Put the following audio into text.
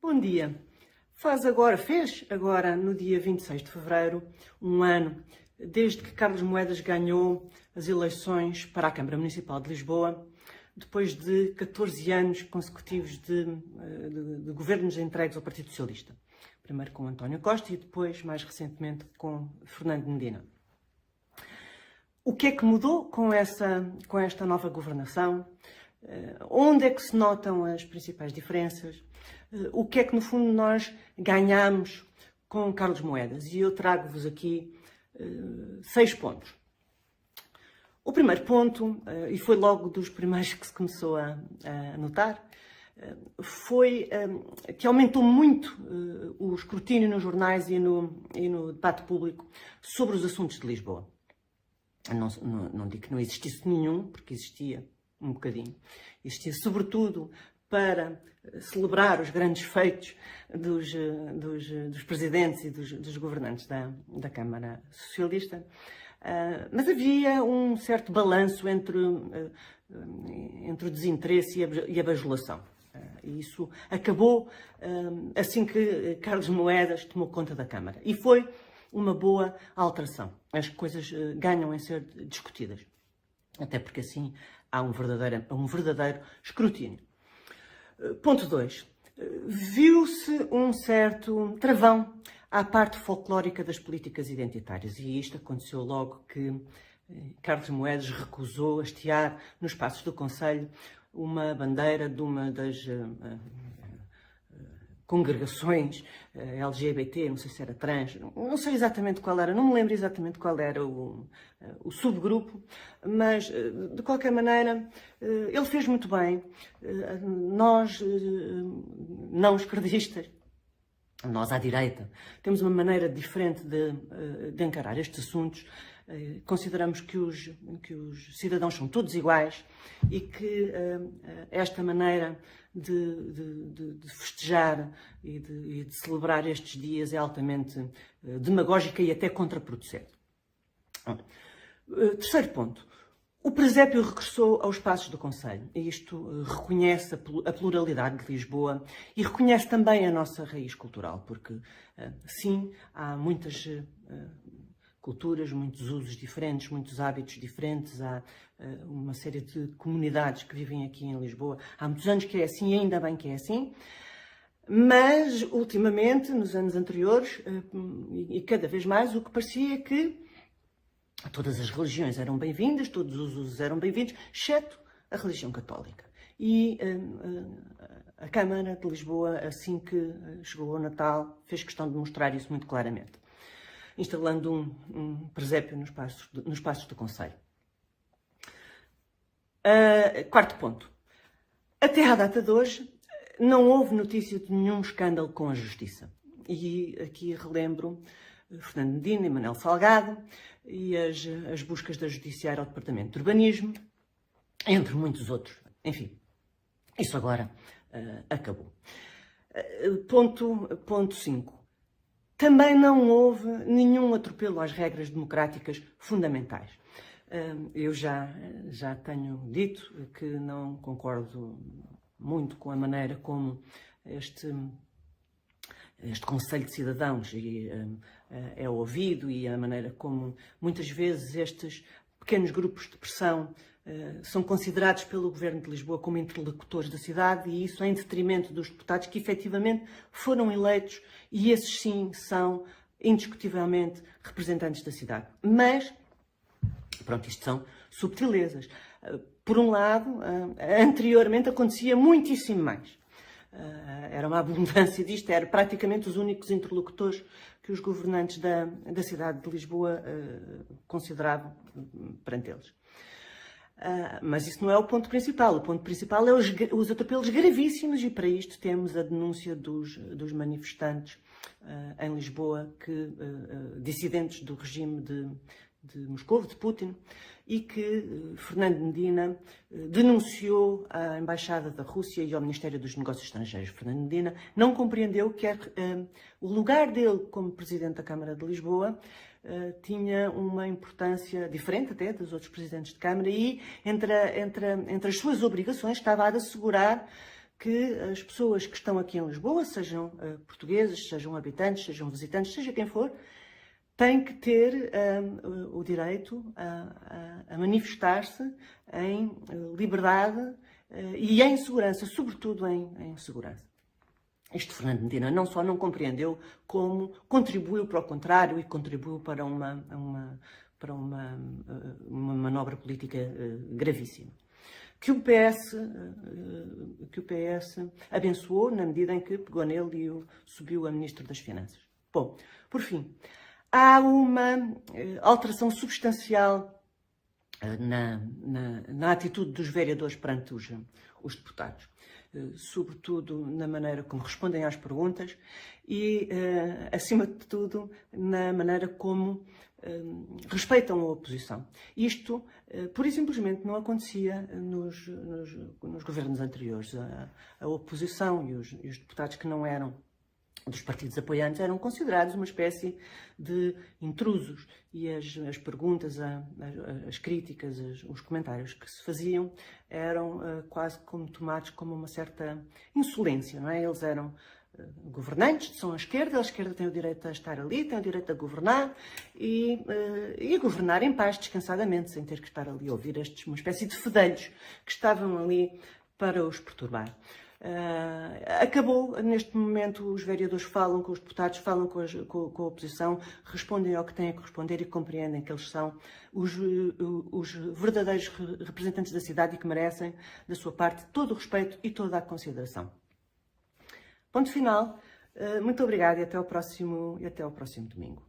Bom dia. Fez agora, no dia 26 de fevereiro, um ano desde que Carlos Moedas ganhou as eleições para a Câmara Municipal de Lisboa, depois de 14 anos consecutivos de governos entregues ao Partido Socialista. Primeiro com António Costa e depois, mais recentemente, com Fernando Medina. O que é que mudou com esta nova governação? Onde é que se notam as principais diferenças? O que é que, no fundo, nós ganhamos com Carlos Moedas? E eu trago-vos aqui 6 pontos. O primeiro ponto, e foi logo dos primeiros que se começou a notar, foi que aumentou muito o escrutínio nos jornais e no debate público sobre os assuntos de Lisboa. Não digo que não existisse nenhum, porque existia um bocadinho. Existia sobretudo para celebrar os grandes feitos dos presidentes e dos governantes da Câmara Socialista. Mas havia um certo balanço entre o desinteresse e a bajulação. E isso acabou assim que Carlos Moedas tomou conta da Câmara. E foi uma boa alteração. As coisas ganham em ser discutidas. Até porque assim há um verdadeiro escrutínio. Ponto 2. Viu-se um certo travão à parte folclórica das políticas identitárias. E isto aconteceu logo que Carlos Moedas recusou hastear nos passos do Conselho uma bandeira de uma das congregações LGBT, não sei se era trans, não sei exatamente qual era, não me lembro exatamente qual era o subgrupo, mas, de qualquer maneira, ele fez muito bem. Nós, não esquerdistas, nós à direita, temos uma maneira diferente de encarar estes assuntos. Consideramos que os cidadãos são todos iguais e que esta maneira de festejar e de celebrar estes dias é altamente demagógica e até contraproducente. Terceiro ponto. O presépio regressou aos passos do Conselho. E isto reconhece a pluralidade de Lisboa e reconhece também a nossa raiz cultural, porque, sim, há muitas culturas, muitos usos diferentes, muitos hábitos diferentes, há uma série de comunidades que vivem aqui em Lisboa. Há muitos anos que é assim e ainda bem que é assim, mas ultimamente, nos anos anteriores, e cada vez mais, o que parecia é que todas as religiões eram bem-vindas, todos os usos eram bem-vindos, exceto a religião católica. E a Câmara de Lisboa, assim que chegou ao Natal, fez questão de mostrar isso muito claramente, instalando um presépio nos passos do Conselho. Quarto ponto. Até à data de hoje, não houve notícia de nenhum escândalo com a Justiça. E aqui relembro Fernando Medina e Manuel Salgado e as buscas da Judiciária ao Departamento de Urbanismo, entre muitos outros. Enfim, isso agora acabou. Ponto 5. Também não houve nenhum atropelo às regras democráticas fundamentais. Eu já tenho dito que não concordo muito com a maneira como este Conselho de Cidadãos é ouvido e a maneira como muitas vezes estes pequenos grupos de pressão são considerados pelo Governo de Lisboa como interlocutores da cidade, e isso em detrimento dos deputados que efetivamente foram eleitos, e esses sim são indiscutivelmente representantes da cidade. Mas, pronto, isto são subtilezas. Por um lado, anteriormente acontecia muitíssimo mais. Era uma abundância disto, era praticamente os únicos interlocutores que os governantes da cidade de Lisboa consideravam perante eles. Mas isso não é o ponto principal. O ponto principal é os atropelos gravíssimos, e para isto temos a denúncia dos manifestantes em Lisboa, dissidentes do regime de Moscou, de Putin, e que Fernando Medina denunciou à Embaixada da Rússia e ao Ministério dos Negócios Estrangeiros. Fernando Medina não compreendeu que o lugar dele como Presidente da Câmara de Lisboa tinha uma importância diferente até dos outros Presidentes de Câmara, e entre as suas obrigações estava a de assegurar que as pessoas que estão aqui em Lisboa, sejam portugueses, sejam habitantes, sejam visitantes, seja quem for, têm que ter o direito a manifestar-se em liberdade e em segurança, sobretudo em segurança. Este Fernando Medina não só não compreendeu, como contribuiu para o contrário e contribuiu para uma manobra política gravíssima. Que o PS abençoou na medida em que pegou nele e o subiu a Ministro das Finanças. Bom, por fim, há uma alteração substancial na atitude dos vereadores perante os deputados, sobretudo na maneira como respondem às perguntas e, acima de tudo, na maneira como respeitam a oposição. Isto, pura e simplesmente, não acontecia nos governos anteriores. A oposição e os deputados que não eram dos partidos apoiantes eram considerados uma espécie de intrusos e as perguntas, as críticas, os comentários que se faziam eram quase como tomados como uma certa insolência, não é? Eles eram governantes, são a esquerda tem o direito a estar ali, tem o direito a governar e a governar em paz, descansadamente, sem ter que estar ali a ouvir uma espécie de fedelhos que estavam ali para os perturbar. Acabou, neste momento, os vereadores falam com os deputados, falam com a oposição, respondem ao que têm a responder e compreendem que eles são os verdadeiros representantes da cidade e que merecem, da sua parte, todo o respeito e toda a consideração. Ponto final. Muito obrigada e até ao próximo domingo.